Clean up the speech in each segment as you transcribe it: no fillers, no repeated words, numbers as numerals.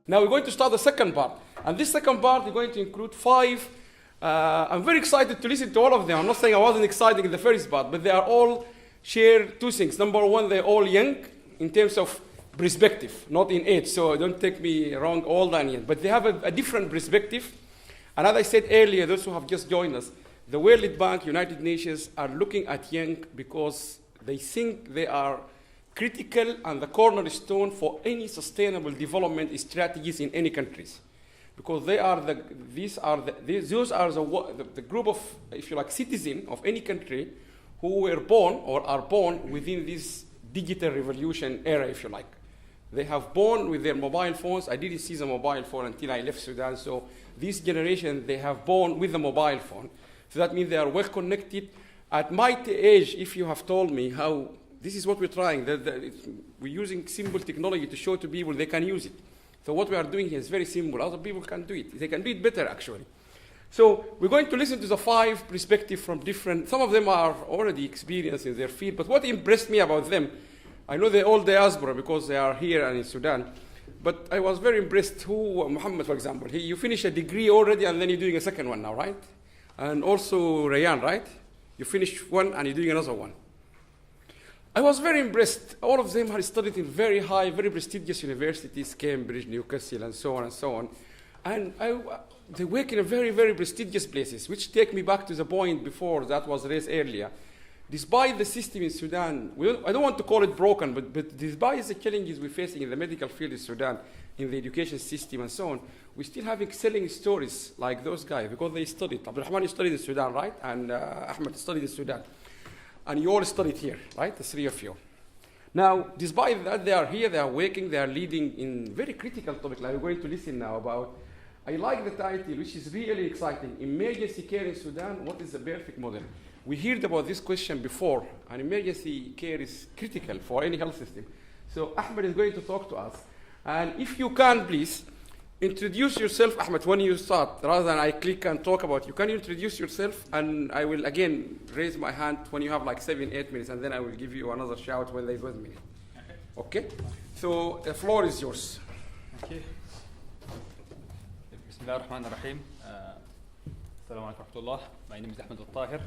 Now we're going to start the second part. And this second part is going to include 5. I'm very excited to listen to all of them. I'm not saying I wasn't excited in the first part, but they are all share 2 things. Number one, they're all young in terms of perspective, not in age. So don't take me wrong, old and young. But they have a different perspective. And as I said earlier, those who have just joined us, the World Bank, United Nations are looking at young because they think they are critical and the cornerstone for any sustainable development strategies in any countries, because those are the group of, if you like, citizens of any country who were born or are born within this digital revolution era, if you like. They have born with their mobile phones. I didn't see the mobile phone until I left Sudan. So this generation, they have born with the mobile phone. So that means they are well connected. At my age, if you have told me how this is what we're trying, we're using simple technology to show to people they can use it. So what we are doing here is very simple. Other people can do it. They can do it better, actually. So we're going to listen to the 5 perspectives from different, some of them are already experienced in their field, but what impressed me about them, I know they're all diaspora because they are here and in Sudan, but I was very impressed Muhammad, for example, you finished a degree already and then you're doing a second one now, right? And also Rayan, right? You finished one and you're doing another one. I was very impressed. All of them had studied in very high, very prestigious universities, Cambridge, Newcastle, and so on and so on. And they work in a very, very prestigious places, which take me back to the point before that was raised earlier. Despite the system in Sudan, I don't want to call it broken, but despite the challenges we're facing in the medical field in Sudan, in the education system and so on, we still have excelling stories like those guys because they studied. Abdurrahman, you studied in Sudan, right? And Ahmed studied in Sudan. And you all studied here, right? The 3 of you. Now, despite that, they are here, they are working, they are leading in very critical topics like we're going to listen now about. I like the title, which is really exciting. Emergency care in Sudan, what is the perfect model? We heard about this question before, and emergency care is critical for any health system. So Ahmed is going to talk to us. And if you can, please, introduce yourself, Ahmed, when you start, rather than I click and talk about you. Can you introduce yourself? And I will, again, raise my hand when you have like 7, 8 minutes, and then I will give you another shout when there's 1 minute. Okay? So the floor is yours. Thank you. Bismillah ar-Rahman ar-Rahim. Assalamu alaikum wa rahmatullah. My name is Ahmed Altahir.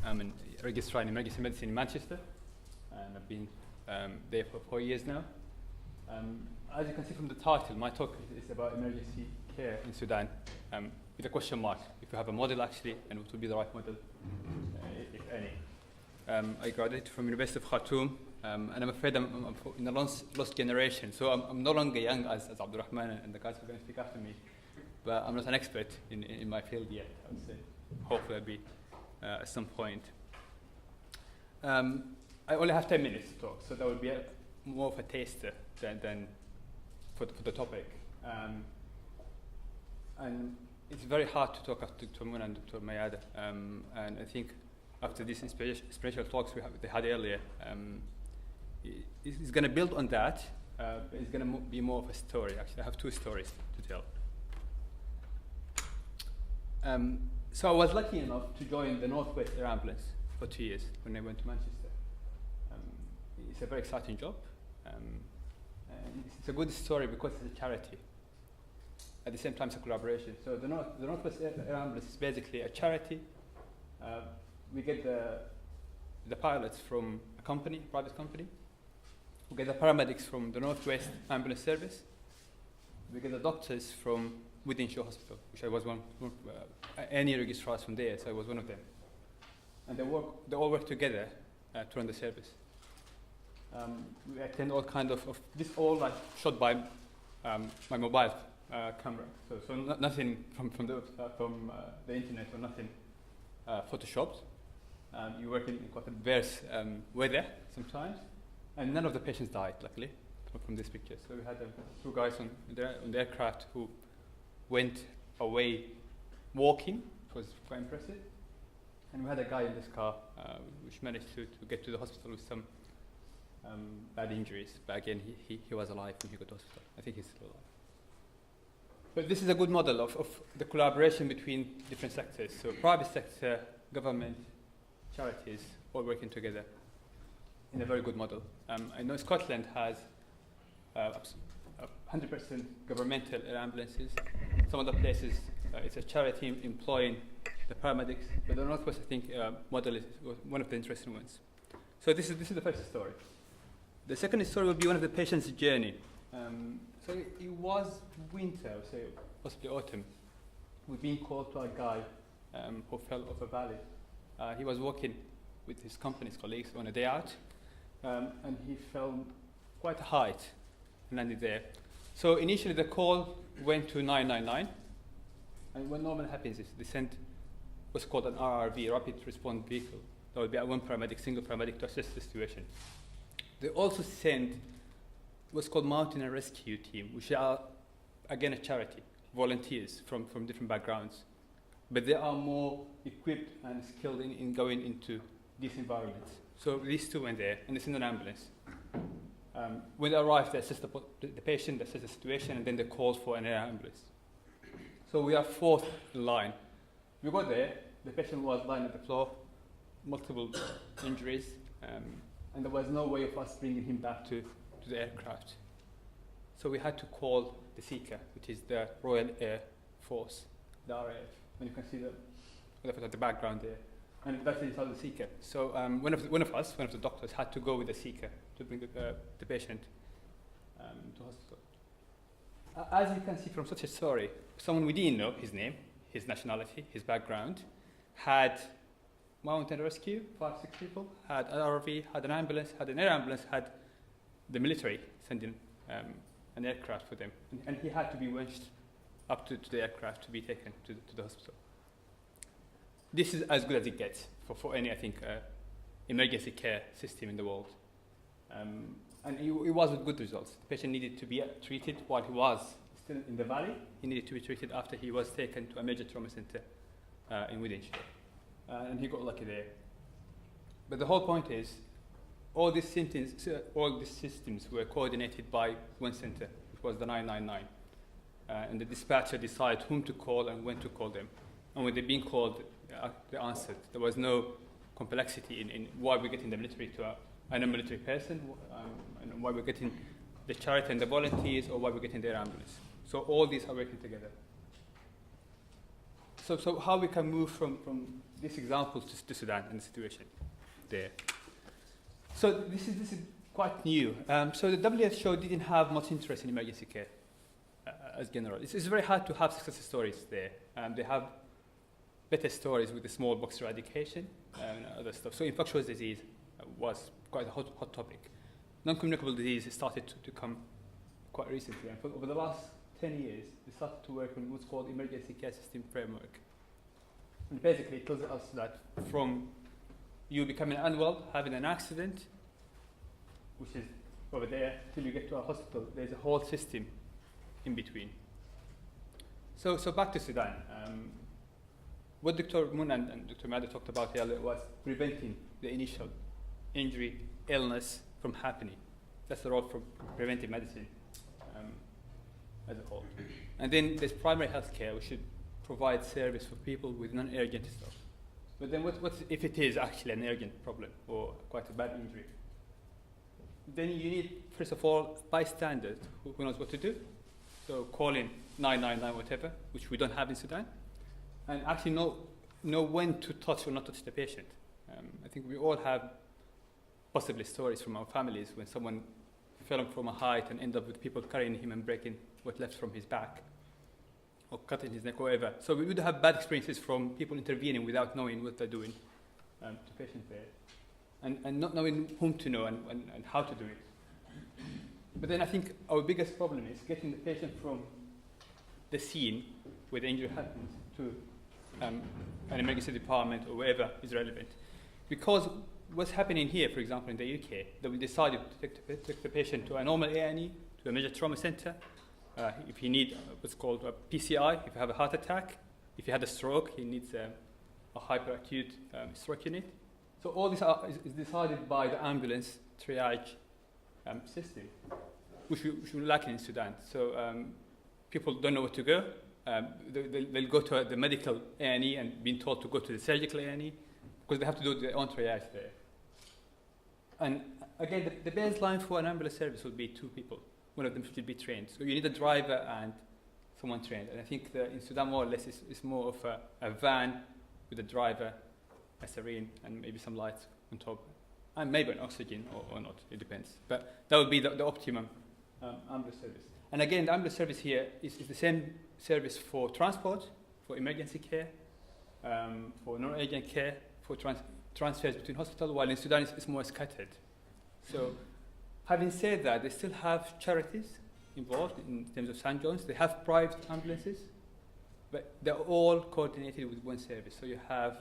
I'm a registrar in emergency medicine in Manchester, and I've been there for 4 years now. As you can see from the title, my talk is about emergency care in Sudan, with a question mark. If you have a model, actually, and what would be the right model, if any. I graduated from University of Khartoum, and I'm afraid I'm in a lost generation. So I'm no longer young as Abdurrahman and the guys who are going to speak after me, but I'm not an expert in my field yet, I would say. Hopefully I'll be at some point. I only have 10 minutes to talk, so that would be more of a taster than for the topic. And it's very hard to talk after Dr. Mun and Dr. Mayada. And I think after these inspirational talks they had earlier, it's going to build on that, but it's going to be more of a story. Actually, I have 2 stories to tell. So I was lucky enough to join the Northwest Air Ambulance for 2 years when I went to Manchester. It's a very exciting job. It's a good story because it's a charity. At the same time, it's a collaboration. So the Northwest Air Ambulance is basically a charity. We get the pilots from a company, private company. We get the paramedics from the Northwest Ambulance Service. We get the doctors from within Shaw Hospital, which I was one any registrars from there, so I was one of them. And they all work together to run the service. We attend all kind of this all like shot by my mobile camera. So nothing from the internet or nothing photoshopped. You work in quite adverse weather sometimes, and none of the patients died, luckily, from this picture. So we had 2 guys on the aircraft who went away walking. It was quite impressive. And we had a guy in this car which managed to get to the hospital with some bad injuries. But again, he was alive when he got to hospital. I think he's still alive. But this is a good model of the collaboration between different sectors. So private sector, government, charities, all working together in a very good model. I know Scotland has 100% governmental air ambulances. Some other places, it's a charity employing the paramedics. But the Northwest, I think, model is one of the interesting ones. So this is the first story. The second story will be one of the patient's journey. So it was winter, so possibly autumn. We've been called to a guy who fell off a valley. He was walking with his company's colleagues on a day out, and he fell quite a height and landed there. So initially the call went to 999, and what normally happens is they send what's called an RRV, Rapid Response Vehicle. That would be one paramedic, single paramedic to assess the situation. They also send what's called Mountain and Rescue Team, which are, again, a charity, volunteers from different backgrounds. But they are more equipped and skilled in going into these environments. So these two went there, and they send an ambulance. When they arrive, they assess the patient, they assess the situation, and then they call for an air ambulance. So we are fourth in line. We got there, the patient was lying on the floor, multiple injuries, and there was no way of us bringing him back to the aircraft. So we had to call the Seeker, which is the Royal Air Force, the RAF. And you can see the background there. And that's inside the Seeker. So one of the doctors, had to go with the Seeker to bring the patient to hospital. As you can see from such a story, someone we didn't know his name, his nationality, his background, had mountain rescue, 5-6 people, had an RV, had an ambulance, had an air ambulance, had the military sending an aircraft for them. And he had to be winched up to the aircraft to be taken to the hospital. This is as good as it gets for any, I think, emergency care system in the world. And it was with good results. The patient needed to be treated while he was still in the valley. He needed to be treated after he was taken to a major trauma center in Wythenshawe. And he got lucky there. But the whole point is, all these systems were coordinated by one center, which was the 999. And the dispatcher decided whom to call and when to call them. And when they're being called, they answered. There was no complexity in why we're getting the military to a non-military person, and why we're getting the charity and the volunteers, or why we're getting their ambulance. So all these are working together. So how we can move from these examples to Sudan and the situation there. So this is quite new. So the WHO didn't have much interest in emergency care as general. It's very hard to have success stories there. They have better stories with the smallpox eradication and other stuff. So infectious disease was quite a hot topic. Non-communicable disease started to come quite recently. And over the last 10 years, we started to work on what's called emergency care system framework. And basically it tells us that from you becoming unwell, having an accident, which is over there, till you get to a hospital, there's a whole system in between. So back to Sudan. What Dr. Moon and Dr. Mada talked about earlier was preventing the initial injury, illness from happening. That's the role for preventive medicine as a whole. And then there's primary health care, which should provide service for people with non-urgent stuff. But then what if it is actually an urgent problem or quite a bad injury? Then you need, first of all, bystanders who knows what to do. So calling 999 whatever, which we don't have in Sudan, and actually know when to touch or not touch the patient. I think we all have possibly stories from our families when someone fell from a height and ended up with people carrying him and breaking what left from his back or cutting his neck or whatever. So we would have bad experiences from people intervening without knowing what they're doing to patients there, and not knowing whom to know and how to do it. But then I think our biggest problem is getting the patient from the scene where the injury happens to an emergency department or wherever is relevant. Because what's happening here, for example, in the UK, that we decided to take the patient to a normal A&E, to a major trauma center, if you need what's called a PCI, if you have a heart attack, if you had a stroke, he needs a hyperacute stroke unit. So all this is decided by the ambulance triage system, which we're lacking in Sudan. So people don't know where to go. They'll go to the medical A&E and being told to go to the surgical A&E because they have to do their own triage there. And again, the baseline for an ambulance service would be 2 people. One of them should be trained. So you need a driver and someone trained. And I think in Sudan, more or less, it's more of a van with a driver, a siren, and maybe some lights on top. And maybe an oxygen or not, it depends. But that would be the optimum ambulance service. And again, the ambulance service here is the same service for transport, for emergency care, for non-urgent care, for transfers between hospitals, while in Sudan it's more scattered. So having said that, they still have charities involved in terms of St. John's. They have private ambulances, but they're all coordinated with one service. So you have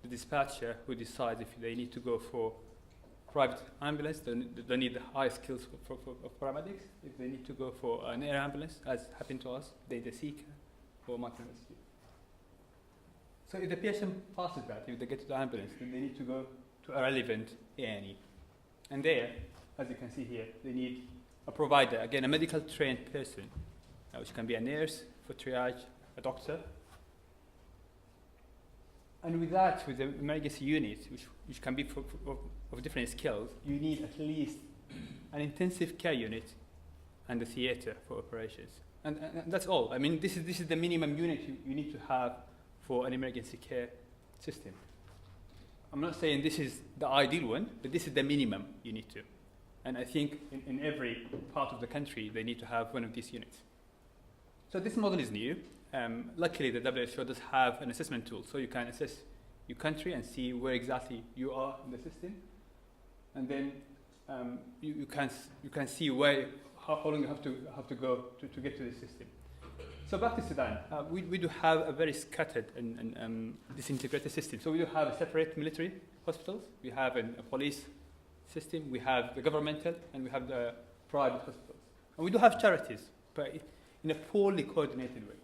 the dispatcher who decides if they need to go for private ambulance, they need the high skills of paramedics. If they need to go for an air ambulance, as happened to us, they seek for mountain rescue. So if the patient passes that, if they get to the ambulance, then they need to go to a relevant A&E. And there, as you can see here, they need a provider, again, a medical trained person, which can be a nurse for triage, a doctor. And with that, with the emergency unit, which can be of different skills, you need at least an intensive care unit and a theatre for operations. And that's all. I mean, this is the minimum unit you need to have for an emergency care system. I'm not saying this is the ideal one, but this is the minimum you need to. And I think in every part of the country, they need to have one of these units. So this model is new. Luckily, the WHO does have an assessment tool, so you can assess your country and see where exactly you are in the system, and then you can see how long you have to go to get to the system. So back to Sudan, we do have a very scattered and disintegrated system. So we do have a separate military hospitals, we have a police system, we have the governmental, and we have the private hospitals. And we do have charities, but in a poorly coordinated way.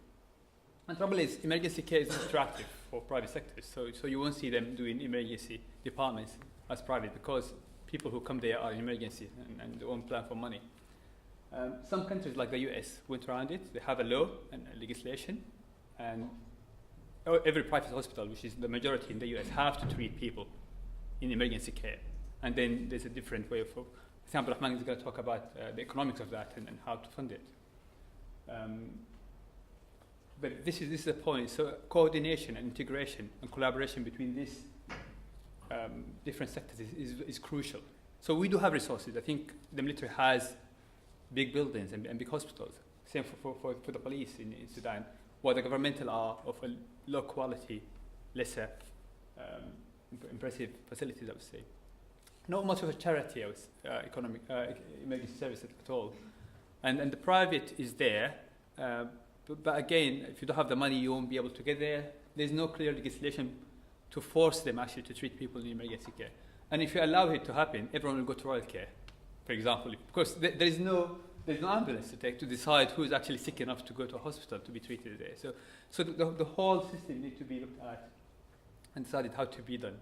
And the trouble is, emergency care is not attractive for private sectors, so you won't see them doing emergency departments as private because people who come there are in emergency and they won't plan for money. Some countries like the US went around it. They have a law and a legislation, and every private hospital, which is the majority in the US, have to treat people in emergency care. And then there's a different way of, for example, Rahman is going to talk about the economics of that and how to fund it. But this is the point. So coordination and integration and collaboration between these different sectors is crucial. So we do have resources. I think the military has big buildings and big hospitals. Same for the police in Sudan, while the governmental are of a low quality, lesser impressive facilities, I would say. Not much of a charity, economic emergency service at all. And the private is there, but again, if you don't have the money, you won't be able to get there. There's no clear legislation to force them actually to treat people in emergency care. And if you allow it to happen, everyone will go to royal care, for example. Because there's no ambulance to take to decide who is actually sick enough to go to a hospital to be treated there. So the whole system needs to be looked at and decided how to be done.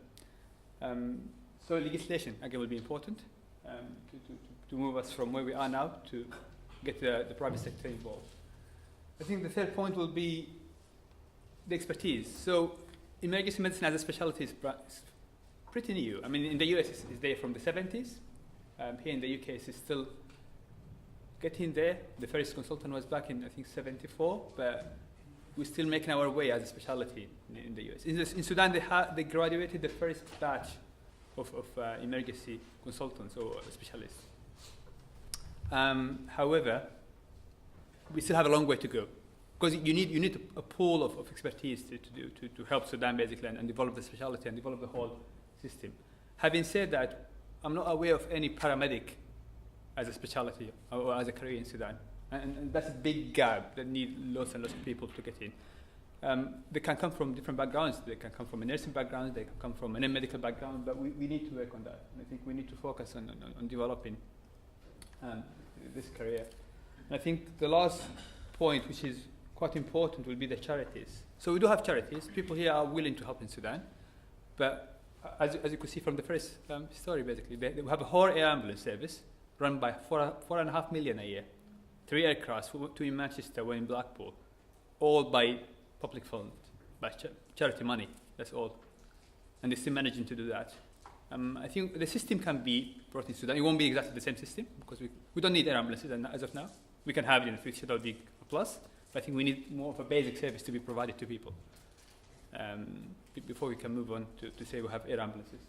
So legislation, again, will be important to move us from where we are now to get the private sector involved. I think the third point will be the expertise. So emergency medicine as a specialty is pretty new. I mean, in the US, it's there from the 70s. Here in the UK, it's still getting there. The first consultant was back in, I think, 74, but we're still making our way as a specialty in the US. In Sudan, they graduated the first batch of emergency consultants or specialists. However, we still have a long way to go because you need a pool of expertise to help Sudan basically and develop the specialty and develop the whole system. Having said that, I'm not aware of any paramedic as a specialty or as a career in Sudan, and that's a big gap that need lots and lots of people to get in. They can come from different backgrounds. They can come from a nursing background. They can come from a medical background. But we need to work on that. And I think we need to focus on developing this career. And I think the last point, which is quite important, will be the charities. So we do have charities. People here are willing to help in Sudan. But as you could see from the first story, basically, they have a whole air ambulance service run by 4.5 million a year. 3 aircrafts, 2 in Manchester, 1 in Blackpool, all by public fund, by charity money, that's all. And they're still managing to do that. I think the system can be brought in Sudan. It won't be exactly the same system, because we don't need air ambulances as of now. We can have it in the future, that would be a plus. But I think we need more of a basic service to be provided to people before we can move on to say we have air ambulances.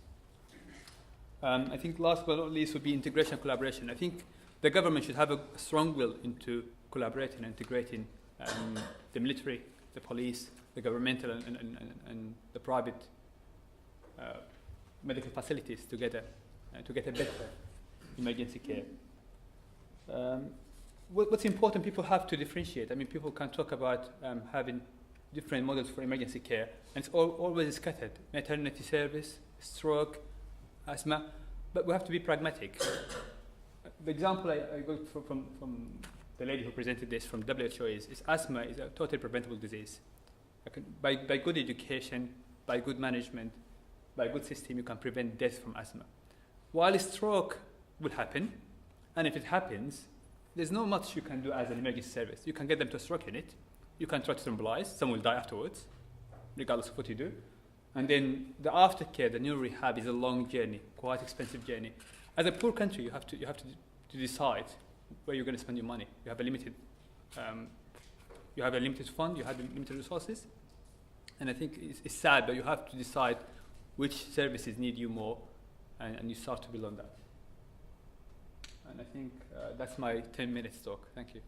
I think last but not least would be integration and collaboration. I think the government should have a strong will into collaborating and integrating the military, the police, the governmental and the private medical facilities together to get a better emergency care. What's important, people have to differentiate. I mean, people can talk about having different models for emergency care, and it's always scattered. Maternity service, stroke, asthma, but we have to be pragmatic. The example I got from the lady who presented this from WHO is asthma is a totally preventable disease. By good education, by good management, by good system, you can prevent death from asthma. While a stroke will happen, and if it happens, there's not much you can do as an emergency service. You can get them to a stroke unit. You can try to thrombolyze. Some will die afterwards, regardless of what you do. And then the aftercare, the new rehab, is a long journey, quite expensive journey. As a poor country, you have to decide where you're going to spend your money. You have a limited fund. You have limited resources. And I think it's sad, but you have to decide which services need you more, and you start to build on that. And I think that's my 10 minutes talk. Thank you.